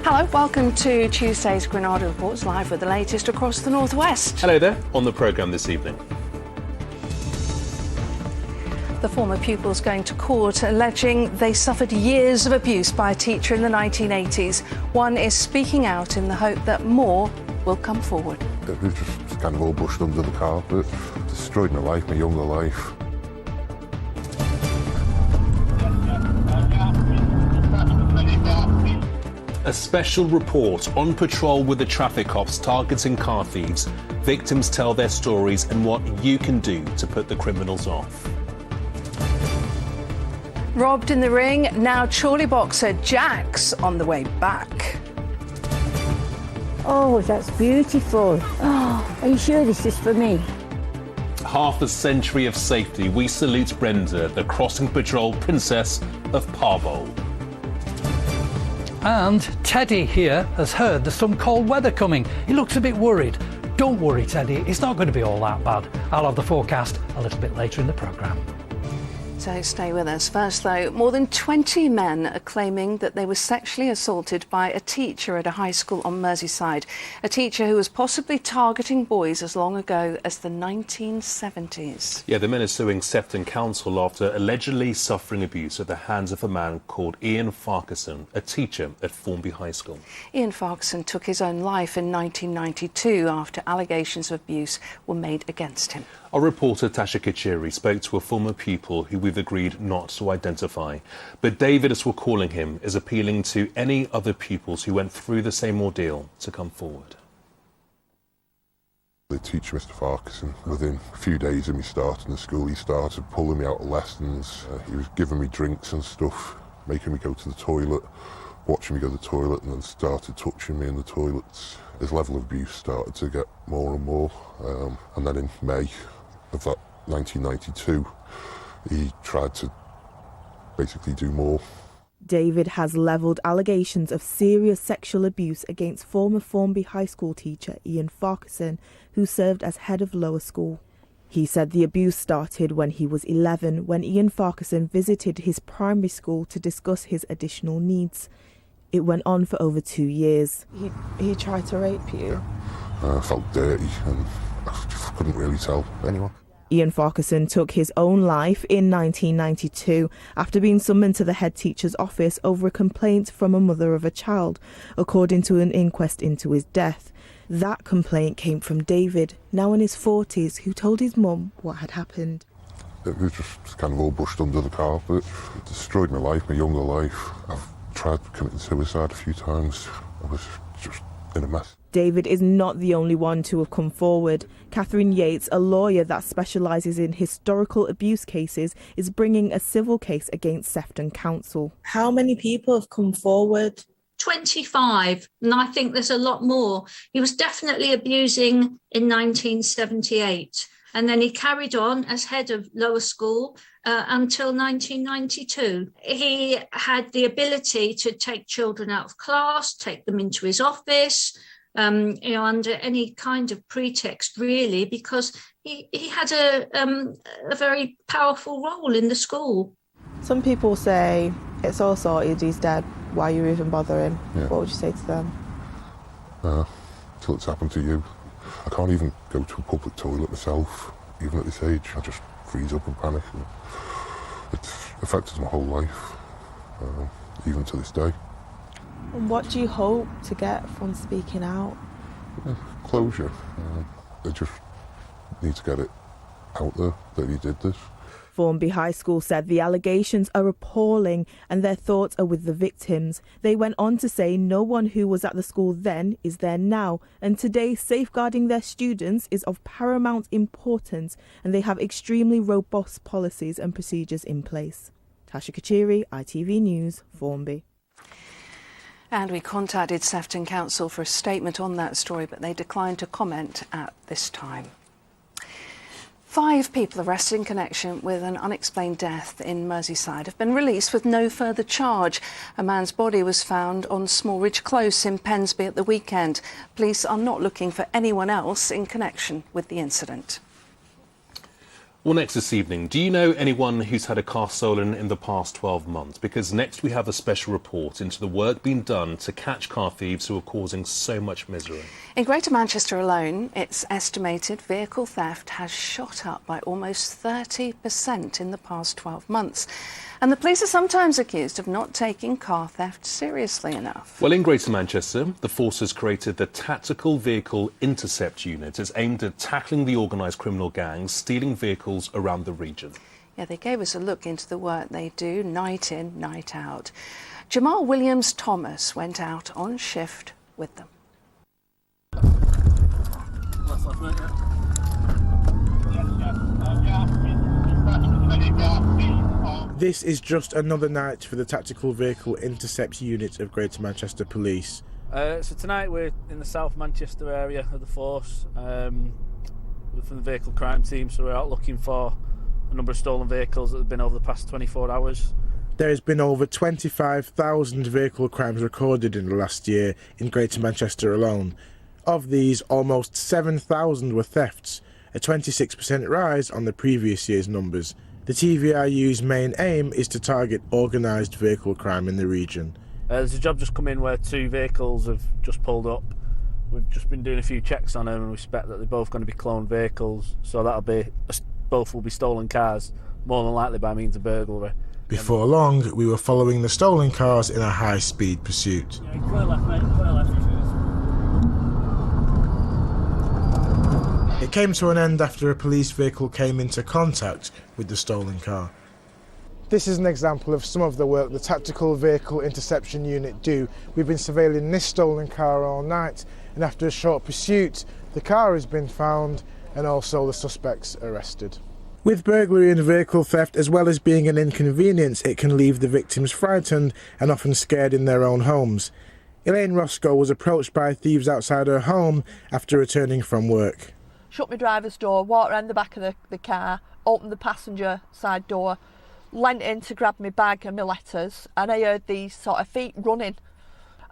Hello, welcome to Tuesday's Granada Reports, live with the latest across the northwest. Hello there, on the programme this evening. The former pupils going to court alleging they suffered years of abuse by a teacher in the 1980s. One is speaking out in the hope that more will come forward. It was just kind of all brushed under the carpet, destroyed my life, my younger life. A special report on patrol with the traffic cops targeting car thieves. Victims tell their stories and what you can do to put the criminals off. Robbed in the ring, now Chorley boxer Jack's on the way back. Oh, that's beautiful. Oh, are you sure this is for me? Half a century of safety. We salute Brenda, the crossing patrol princess of Parbowl. And Teddy here has heard there's some cold weather coming. He looks a bit worried. Don't worry, Teddy, it's not going to be all that bad. I'll have the forecast a little bit later in the programme. So stay with us. First, though, more than 20 men are claiming that they were sexually assaulted by a teacher at a high school on Merseyside. A teacher who was possibly targeting boys as long ago as the 1970s. Yeah, the men are suing Sefton Council after allegedly suffering abuse at the hands of a man called Ian Farquharson, a teacher at Formby High School. Ian Farquharson took his own life in 1992 after allegations of abuse were made against him. Our reporter Tasha Kachiri spoke to a former pupil who we've agreed not to identify. But David, as we're calling him, is appealing to any other pupils who went through the same ordeal to come forward. The teacher, Mr. Farquharson, within a few days of me starting the school, he started pulling me out of lessons. He was giving me drinks and stuff, making me go to the toilet, watching me go to the toilet, and then started touching me in the toilets. His level of abuse started to get more and more. And then in May of that 1992, he tried to basically do more. David has levelled allegations of serious sexual abuse against former Formby High School teacher Ian Farquharson, who served as head of lower school. He said the abuse started when he was 11, when Ian Farquharson visited his primary school to discuss his additional needs. It went on for over 2 years. He tried to rape you? I felt dirty and I just couldn't really tell anyone. Ian Farquharson took his own life in 1992 after being summoned to the head teacher's office over a complaint from a mother of a child, according to an inquest into his death. That complaint came from David, now in his 40s, who told his mum what had happened. It was just kind of all brushed under the carpet. It destroyed my life, my younger life. I've tried committing suicide a few times. I was just in a mess. David is not the only one to have come forward. Catherine Yates, a lawyer that specialises in historical abuse cases, is bringing a civil case against Sefton Council. How many people have come forward? 25, and I think there's a lot more. He was definitely abusing in 1978, and then he carried on as head of lower school until 1992. He had the ability to take children out of class, take them into his office, under any kind of pretext, really, because he had a very powerful role in the school. Some people say it's all sorted, he's dead, why are you even bothering? Yeah. What would you say to them? Till it's happened to you. I can't even go to a public toilet myself, even at this age. I just freeze up and panic. And it's affected my whole life, even to this day. And what do you hope to get from speaking out? Closure. They just need to get it out there that he did this. Formby High School said the allegations are appalling and their thoughts are with the victims. They went on to say no one who was at the school then is there now, and today safeguarding their students is of paramount importance and they have extremely robust policies and procedures in place. Tasha Kachiri, ITV News, Formby. And we contacted Sefton Council for a statement on that story, but they declined to comment at this time. 5 people arrested in connection with an unexplained death in Merseyside have been released with no further charge. A man's body was found on Smallridge Close in Pensby at the weekend. Police are not looking for anyone else in connection with the incident. Well, next this evening, do you know anyone who's had a car stolen in the past 12 months? Because next we have a special report into the work being done to catch car thieves who are causing so much misery. In Greater Manchester alone, it's estimated vehicle theft has shot up by almost 30% in the past 12 months. And the police are sometimes accused of not taking car theft seriously enough. Well, in Greater Manchester, the force has created the Tactical Vehicle Intercept Unit. It's aimed at tackling the organised criminal gangs stealing vehicles around the region. Yeah, they gave us a look into the work they do night in, night out. Jamal Williams-Thomas went out on shift with them. This is just another night for the Tactical Vehicle Intercept Unit of Greater Manchester Police. So tonight we're in the South Manchester area of the force. We're from the vehicle crime team, so we're out looking for a number of stolen vehicles that have been over the past 24 hours. There has been over 25,000 vehicle crimes recorded in the last year in Greater Manchester alone. Of these, almost 7,000 were thefts, a 26% rise on the previous year's numbers. The TVRU's main aim is to target organised vehicle crime in the region. There's a job just come in where 2 vehicles have just pulled up. We've just been doing a few checks on them and we suspect that they're both going to be cloned vehicles, so both will be stolen cars, more than likely by means of burglary. Before long, we were following the stolen cars in a high-speed pursuit. Yeah, clear left, mate, clear left. It came to an end after a police vehicle came into contact with the stolen car. This is an example of some of the work the Tactical Vehicle Interception Unit do. We've been surveilling this stolen car all night, and after a short pursuit, the car has been found and also the suspects arrested. With burglary and vehicle theft, as well as being an inconvenience, it can leave the victims frightened and often scared in their own homes. Elaine Roscoe was approached by thieves outside her home after returning from work. Shut my driver's door, walked around the back of the car, opened the passenger side door, leant in to grab my bag and my letters, and I heard these sort of feet running.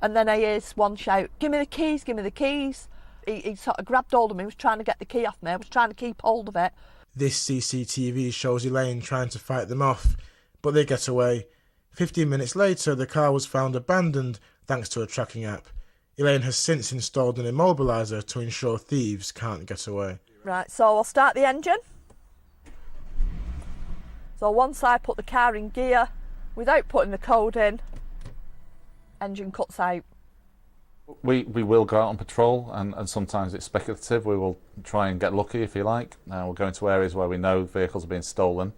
And then I heard one shout, "Give me the keys, give me the keys." He sort of grabbed hold of me, was trying to get the key off me, I was trying to keep hold of it. This CCTV shows Elaine trying to fight them off, but they get away. 15 minutes later, the car was found abandoned thanks to a tracking app. Elaine has since installed an immobiliser to ensure thieves can't get away. Right, so I'll start the engine. So once I put the car in gear, without putting the code in, engine cuts out. We will go out on patrol, and sometimes it's speculative. We will try and get lucky, if you like. We'll go into areas where we know vehicles are being stolen,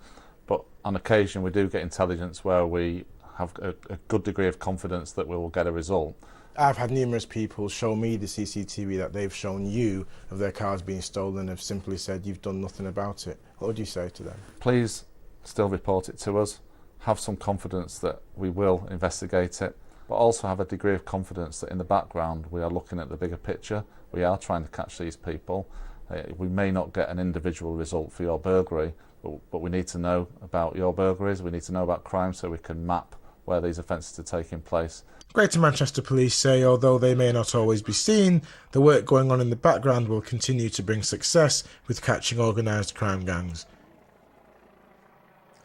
but on occasion we do get intelligence where we have a good degree of confidence that we will get a result. I've had numerous people show me the CCTV that they've shown you of their cars being stolen and have simply said you've done nothing about it. What would you say to them? Please still report it to us. Have some confidence that we will investigate it, but also have a degree of confidence that in the background we are looking at the bigger picture. We are trying to catch these people. We may not get an individual result for your burglary, but we need to know about your burglaries. We need to know about crime so we can map where these offences are taking place. Greater Manchester Police say although they may not always be seen, the work going on in the background will continue to bring success with catching organised crime gangs.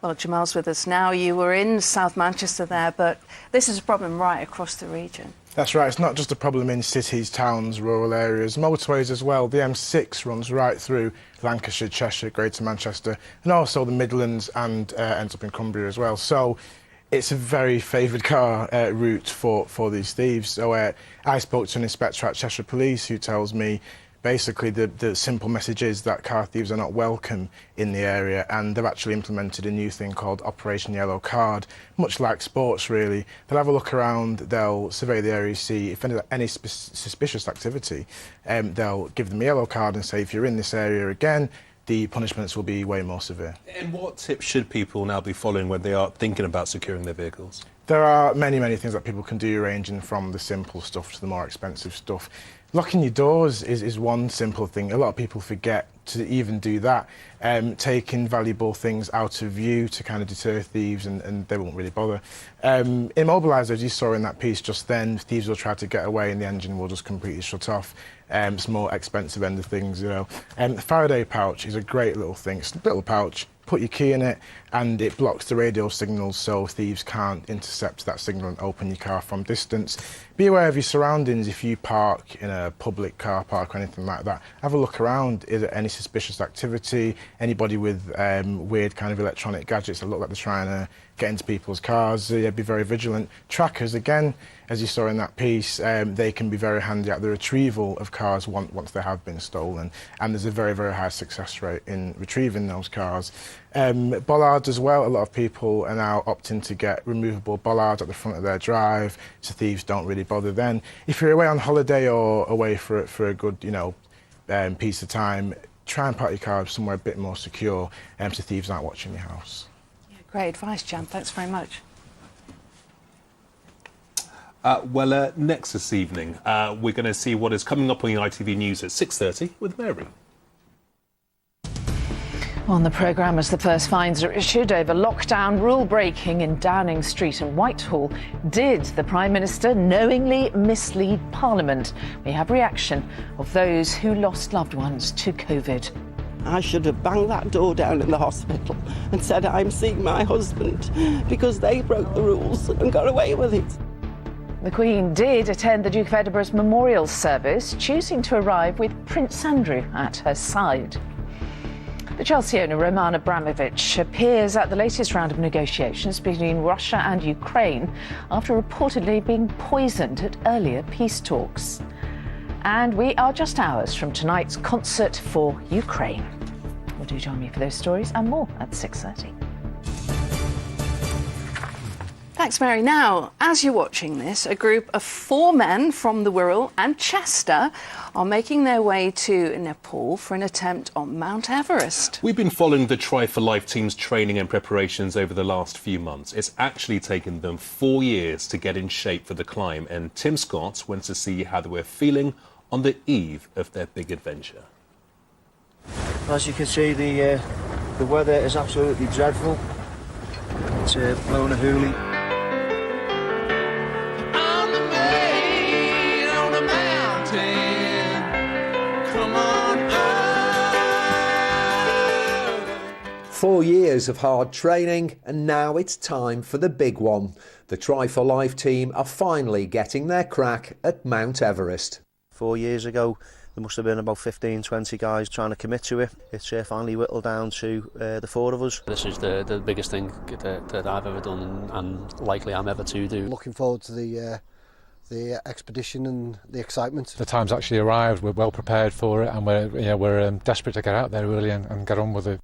Well, Jamal's with us now. You were in South Manchester there, but this is a problem right across the region. That's right, it's not just a problem in cities, towns, rural areas, motorways as well. The M6 runs right through Lancashire, Cheshire, Greater Manchester, and also the Midlands, and ends up in Cumbria as well. So it's a very favoured car route for these thieves. So I spoke to an inspector at Cheshire Police who tells me basically the simple message is that car thieves are not welcome in the area, and they've actually implemented a new thing called Operation Yellow Card, much like sports really. They'll have a look around, they'll survey the area, see if any suspicious activity, they'll give them a yellow card and say if you're in this area again, the punishments will be way more severe. And what tips should people now be following when they are thinking about securing their vehicles? There are many things that people can do, ranging from the simple stuff to the more expensive stuff. Locking your doors is one simple thing. A lot of people forget to even do that. Taking valuable things out of view to kind of deter thieves, and they won't really bother. Immobilised, as you saw in that piece just then, thieves will try to get away and the engine will just completely shut off. It's more expensive end of things, you know. The Faraday pouch is a great little thing. It's a little pouch. Put your key in it and it blocks the radio signals so thieves can't intercept that signal and open your car from distance. Be aware of your surroundings. If you park in a public car park or anything like that, have a look around. Is there any suspicious activity? Anybody with weird kind of electronic gadgets that look like they're trying to get into people's cars? Yeah, be very vigilant. Trackers, again, as you saw in that piece, they can be very handy at the retrieval of cars once they have been stolen, and there's a very, very high success rate in retrieving those cars. Bollards as well, a lot of people are now opting to get removable bollards at the front of their drive so thieves don't really bother then. If you're away on holiday or away for a good, you know, piece of time, try and park your car somewhere a bit more secure so thieves aren't watching your house. Yeah, great advice, Jan. Thanks very much. Next this evening, we're going to see what is coming up on the ITV News at 6:30 with Mary. On the programme, as the first fines are issued over lockdown rule breaking in Downing Street and Whitehall, did the Prime Minister knowingly mislead Parliament? We have reaction of those who lost loved ones to COVID. I should have banged that door down in the hospital and said I'm seeing my husband because they broke the rules and got away with it. The Queen did attend the Duke of Edinburgh's memorial service, choosing to arrive with Prince Andrew at her side. The Chelsea owner Roman Abramovich appears at the latest round of negotiations between Russia and Ukraine after reportedly being poisoned at earlier peace talks. And we are just hours from tonight's concert for Ukraine. Well, do join me for those stories and more at 6:30. Thanks, Mary. Now, as you're watching this, a group of 4 men from the Wirral and Chester are making their way to Nepal for an attempt on Mount Everest. We've been following the Try for Life team's training and preparations over the last few months. It's actually taken them 4 years to get in shape for the climb, and Tim Scott went to see how they were feeling on the eve of their big adventure. As you can see, the weather is absolutely dreadful. It's blowing a hoolie. On the main, on the mountain, come on up. 4 years of hard training, and now it's time for the big one. The Try for Life team are finally getting their crack at Mount Everest. 4 years ago, there must have been about 15, 20 guys trying to commit to it. It's finally whittled down to the 4 of us. This is the biggest thing that I've ever done and likely I'm ever to do. Looking forward to the expedition and the excitement. The time's actually arrived, we're well prepared for it, and we're desperate to get out there really and get on with it.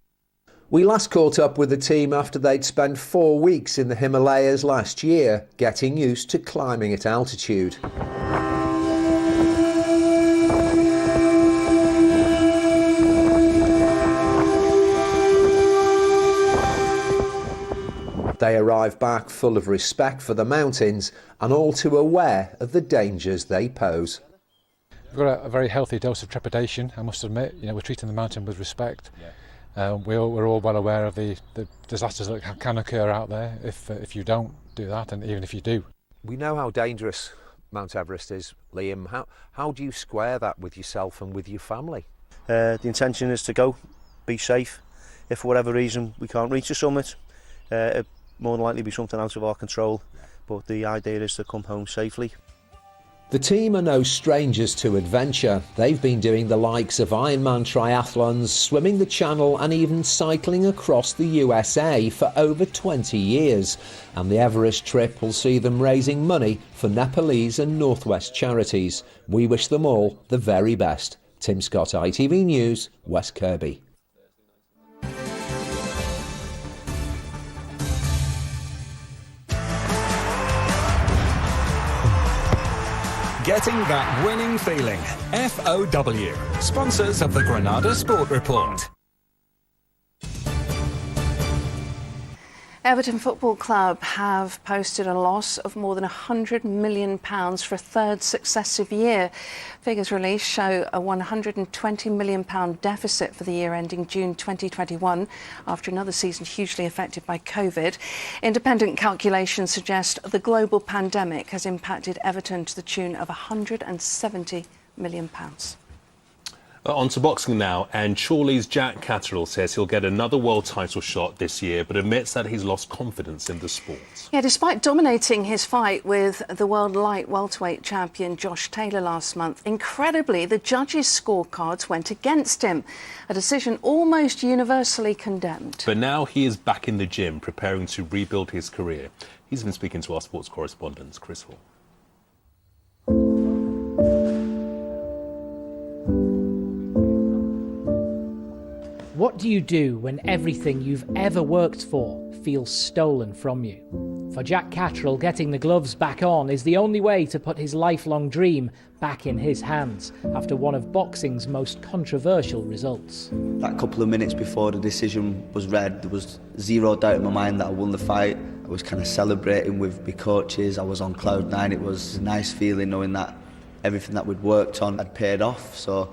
We last caught up with the team after they'd spent 4 weeks in the Himalayas last year, getting used to climbing at altitude. They arrive back full of respect for the mountains and all too aware of the dangers they pose. We've got a very healthy dose of trepidation, I must admit. We're treating the mountain with respect. We're all well aware of the disasters that can occur out there if you don't do that, and even if you do. We know how dangerous Mount Everest is, Liam. How do you square that with yourself and with your family? The intention is to go, be safe. If for whatever reason we can't reach the summit, it more than likely be something out of our control, but the idea is to come home safely. The team are no strangers to adventure. They've been doing the likes of Ironman triathlons, swimming the Channel and even cycling across the USA for over 20 years. And the Everest trip will see them raising money for Nepalese and Northwest charities. We wish them all the very best. Tim Scott, ITV News, West Kirby. Getting that winning feeling. FOW, sponsors of the Granada Sport Report. Everton Football Club have posted a loss of more than £100 million for a third successive year. Figures released show a £120 million deficit for the year ending June 2021, after another season hugely affected by COVID. Independent calculations suggest the global pandemic has impacted Everton to the tune of £170 million. On to boxing now, and Chorley's Jack Catterall says he'll get another world title shot this year, but admits that he's lost confidence in the sport. Yeah, despite dominating his fight with the world light welterweight champion Josh Taylor last month, incredibly, the judges' scorecards went against him, a decision almost universally condemned. But now he is back in the gym, preparing to rebuild his career. He's been speaking to our sports correspondent, Chris Hall. What do you do when everything you've ever worked for feels stolen from you? For Jack Catterall, getting the gloves back on is the only way to put his lifelong dream back in his hands after one of boxing's most controversial results. That couple of minutes before the decision was read, there was zero doubt in my mind that I won the fight. I was kind of celebrating with my coaches. I was on cloud nine. It was a nice feeling knowing that everything that we'd worked on had paid off. So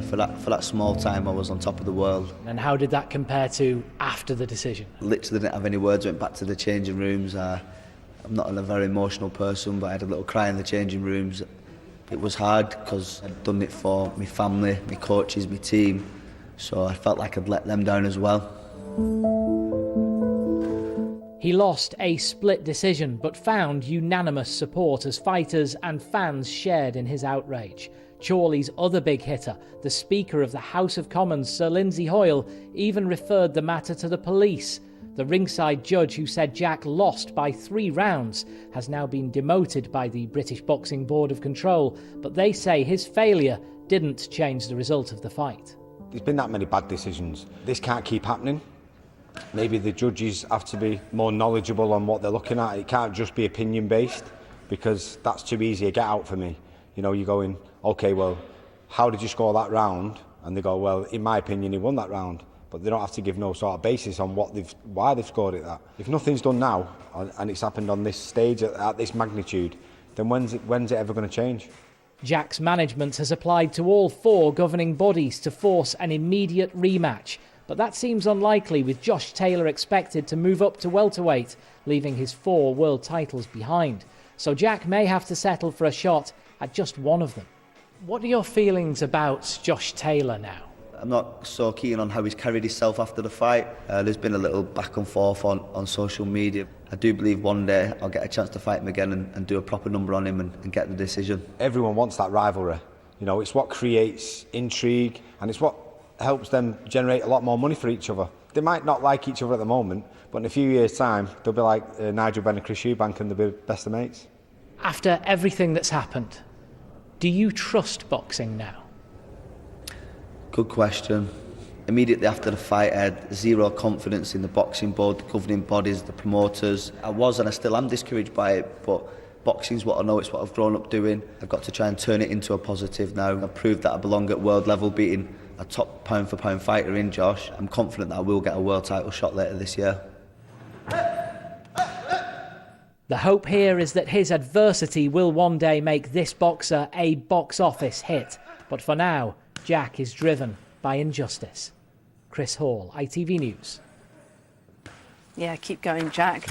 for that small time, I was on top of the world. And how did that compare to after the decision? Literally didn't have any words, went back to the changing rooms. I'm not a very emotional person, but I had a little cry in the changing rooms. It was hard because I'd done it for my family, my coaches, my team, so I felt like I'd let them down as well. He lost a split decision, but found unanimous support as fighters and fans shared in his outrage. Chorley's other big hitter, the Speaker of the House of Commons, Sir Lindsay Hoyle, even referred the matter to the police. The ringside judge who said Jack lost by 3 rounds has now been demoted by the British Boxing Board of Control, but they say his failure didn't change the result of the fight. There's been that many bad decisions. This can't keep happening. Maybe the judges have to be more knowledgeable on what they're looking at. It can't just be opinion-based, because that's too easy a get-out for me. You know, you're going, OK, well, how did you score that round? And they go, well, in my opinion, he won that round. But they don't have to give no sort of basis on why they've scored it that. If nothing's done now, and it's happened on this stage at this magnitude, then when's it ever going to change? Jack's management has applied to all 4 governing bodies to force an immediate rematch. But that seems unlikely, with Josh Taylor expected to move up to welterweight, leaving his 4 world titles behind. So Jack may have to settle for a shot at just one of them. What are your feelings about Josh Taylor now? I'm not so keen on how he's carried himself after the fight. There's been a little back and forth on social media. I do believe one day I'll get a chance to fight him again and do a proper number on him and get the decision. Everyone wants that rivalry. You know, it's what creates intrigue, and it's what helps them generate a lot more money for each other. They might not like each other at the moment, but in a few years' time, they'll be like Nigel Benn and Chris Eubank, and they'll be best of mates. After everything that's happened, do you trust boxing now? Good question. Immediately after the fight, I had zero confidence in the boxing board, the governing bodies, the promoters. I was and I still am discouraged by it, but boxing's what I know, it's what I've grown up doing. I've got to try and turn it into a positive now. I've proved that I belong at world level, beating a top pound-for-pound fighter in Josh. I'm confident that I will get a world title shot later this year. The hope here is that his adversity will one day make this boxer a box office hit. But for now, Jack is driven by injustice. Chris Hall, ITV News. Yeah, keep going, Jack.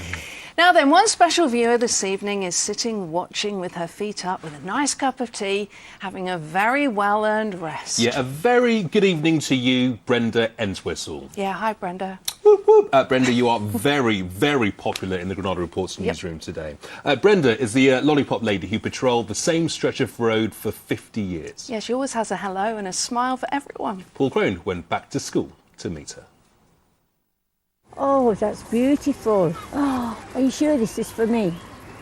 Now then, one special viewer this evening is sitting watching with her feet up with a nice cup of tea, having a very well-earned rest. Yeah, a very good evening to you, Brenda Entwistle. Yeah, hi, Brenda. Brenda, you are very, very popular in the Granada Report's newsroom today. Brenda is the lollipop lady who patrolled the same stretch of road for 50 years. Yeah, she always has a hello and a smile for everyone. Paul Crone went back to school to meet her. Oh, that's beautiful. Oh, are you sure this is for me?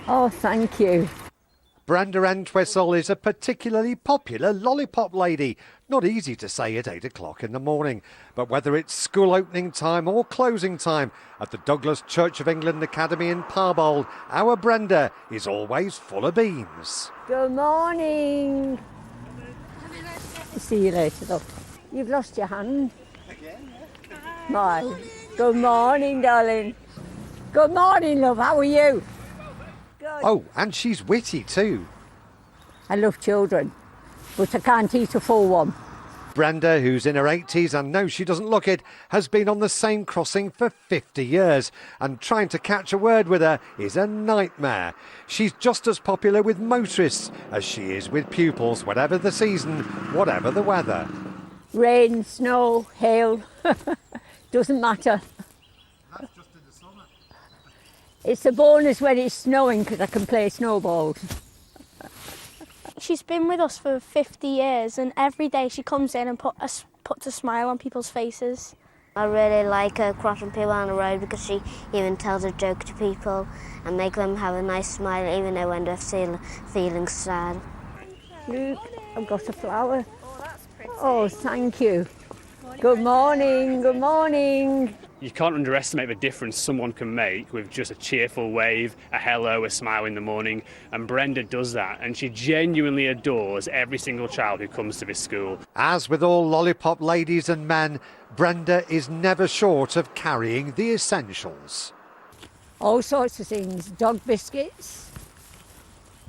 Oh, thank you. Brenda Entwistle is a particularly popular lollipop lady. Not easy to say at 8 o'clock in the morning. But whether it's school opening time or closing time at the Douglas Church of England Academy in Parbold, our Brenda is always full of beans. Good morning. See you later, though. You've lost your hand. My. Good morning, darling. Good morning, love. How are you? Oh, and she's witty too. I love children, but I can't eat a full one. Brenda, who's in her 80s and knows she doesn't look it, has been on the same crossing for 50 years, and trying to catch a word with her is a nightmare. She's just as popular with motorists as she is with pupils, whatever the season, whatever the weather. Rain, snow, hail, doesn't matter. That's just in the summer. It's a bonus when it's snowing because I can play snowballs. She's been with us for 50 years and every day she comes in and puts a smile on people's faces. I really like her crossing people on the road because she even tells a joke to people and make them have a nice smile even though when they're feeling sad. Look, I've got a flower. Oh, thank you. Good morning, good morning. You can't underestimate the difference someone can make with just a cheerful wave, a hello, a smile in the morning. And Brenda does that, and she genuinely adores every single child who comes to this school. As with all lollipop ladies and men, Brenda is never short of carrying the essentials. All sorts of things. Dog biscuits,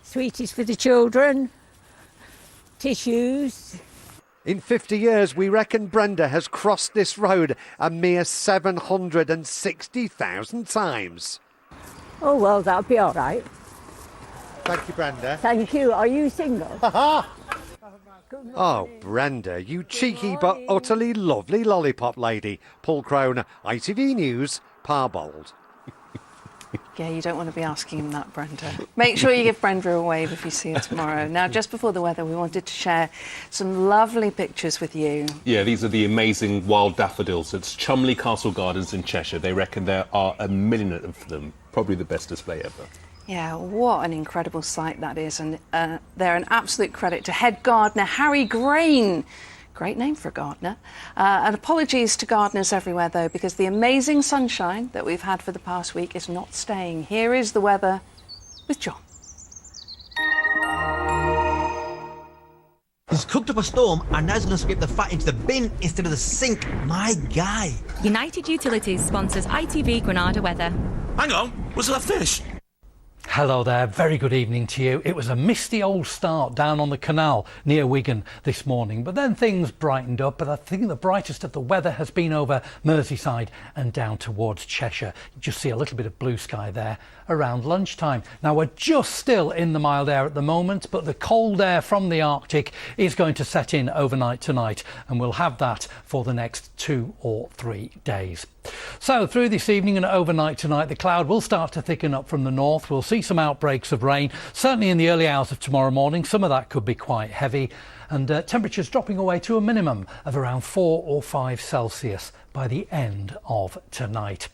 sweeties for the children, tissues. In 50 years, we reckon Brenda has crossed this road a mere 760,000 times. Oh, well, that'll be all right. Thank you, Brenda. Thank you. Are you single? Oh, Brenda, you cheeky but utterly lovely lollipop lady. Paul Crone, ITV News, Parbold. Yeah, you don't want to be asking him that, Brenda. Make sure you give Brenda a wave if you see her tomorrow. Now, just before the weather, we wanted to share some lovely pictures with you. Yeah, these are the amazing wild daffodils. It's Cholmondeley Castle Gardens in Cheshire. They reckon there are 1 million of them. Probably the best display ever. Yeah, what an incredible sight that is. And they're an absolute credit to head gardener Harry Grain. Great name for a gardener. And apologies to gardeners everywhere, though, because the amazing sunshine that we've had for the past week is not staying. Here is the weather with John. He's cooked up a storm and now he's going to scrape the fat into the bin instead of the sink. My guy. United Utilities sponsors ITV Granada weather. Hang on, was that fish? Hello there, very good evening to you. It was a misty old start down on the canal near Wigan this morning, but then things brightened up. But I think the brightest of the weather has been over Merseyside and down towards Cheshire. You just see a little bit of blue sky there around lunchtime. Now, we're just still in the mild air at the moment, but the cold air from the Arctic is going to set in overnight tonight, and we'll have that for the next 2 or 3 days. So through this evening and overnight tonight, the cloud will start to thicken up from the north. We'll see some outbreaks of rain, certainly in the early hours of tomorrow morning. Some of that could be quite heavy, and temperatures dropping away to a minimum of around 4 or 5 Celsius by the end of tonight.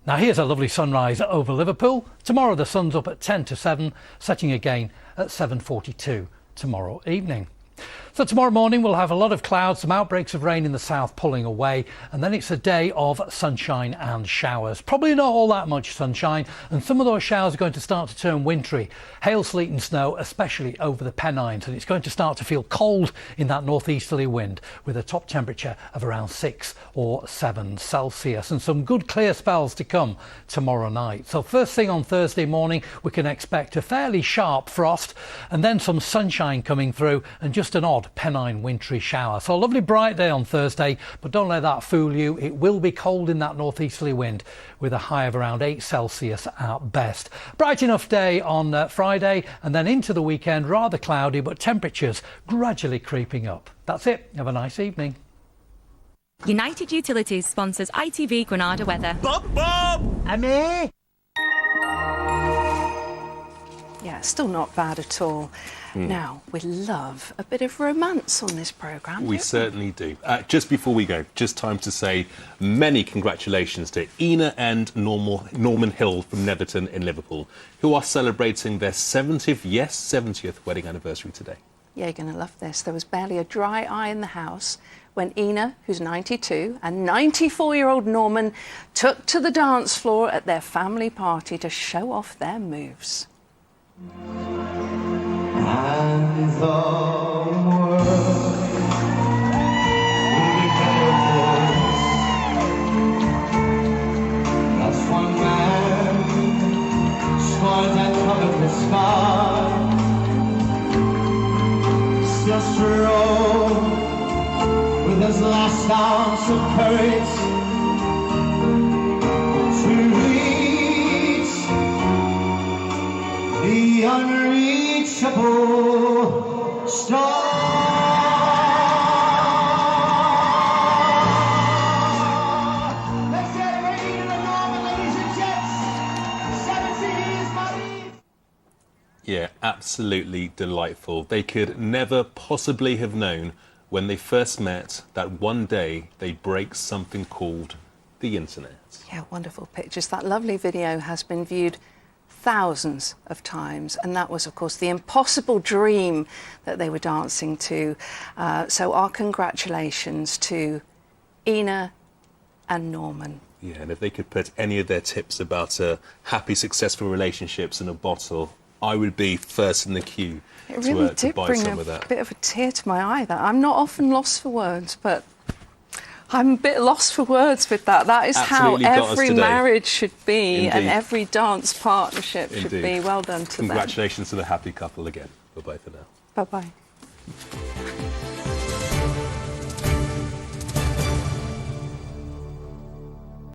Now here's a lovely sunrise over Liverpool. Tomorrow the sun's up at 10 to 7, setting again at 7:42 tomorrow evening. So tomorrow morning we'll have a lot of clouds, some outbreaks of rain in the south pulling away, and then it's a day of sunshine and showers. Probably not all that much sunshine, and some of those showers are going to start to turn wintry. Hail, sleet and snow, especially over the Pennines, and it's going to start to feel cold in that northeasterly wind with a top temperature of around 6 or 7 Celsius, and some good clear spells to come tomorrow night. So first thing on Thursday morning we can expect a fairly sharp frost and then some sunshine coming through and just an odd Pennine wintry shower. So a lovely bright day on Thursday, but don't let that fool you. It will be cold in that northeasterly wind with a high of around 8 Celsius at best. Bright enough day on Friday, and then into the weekend rather cloudy, but temperatures gradually creeping up. That's it. Have a nice evening. United Utilities sponsors ITV Granada weather. Bob! Amy! Yeah, still not bad at all. Now, we love a bit of romance on this programme. We certainly do. Just before we go, just time to say many congratulations to Ina and Norman Hill from Netherton in Liverpool, who are celebrating their 70th wedding anniversary today. Yeah, you're going to love this. There was barely a dry eye in the house when Ina, who's 92, and 94-year-old Norman took to the dance floor at their family party to show off their moves. And the world will be better for us. That's one man just roll with his last ounce of courage to reach the unreachable star. Let's get ready to the normal, ladies and gents. 17 is my lead. Yeah, absolutely delightful. They could never possibly have known when they first met that one day they'd break something called the internet. Yeah, wonderful pictures. That lovely video has been viewed thousands of times, and that was, of course, the impossible dream that they were dancing to. So our congratulations to Ina and Norman. Yeah, and if they could put any of their tips about happy, successful relationships in a bottle, I would be first in the queue It really to did buy bring some a of that. bit of a tear to my eye. That I'm not often lost for words, but I'm a bit lost for words with that. That is Absolutely how got us every today. marriage should be, and Indeed. every dance partnership should Indeed. be. Well done to them. Congratulations to the happy couple again. Bye-bye for now. Bye-bye.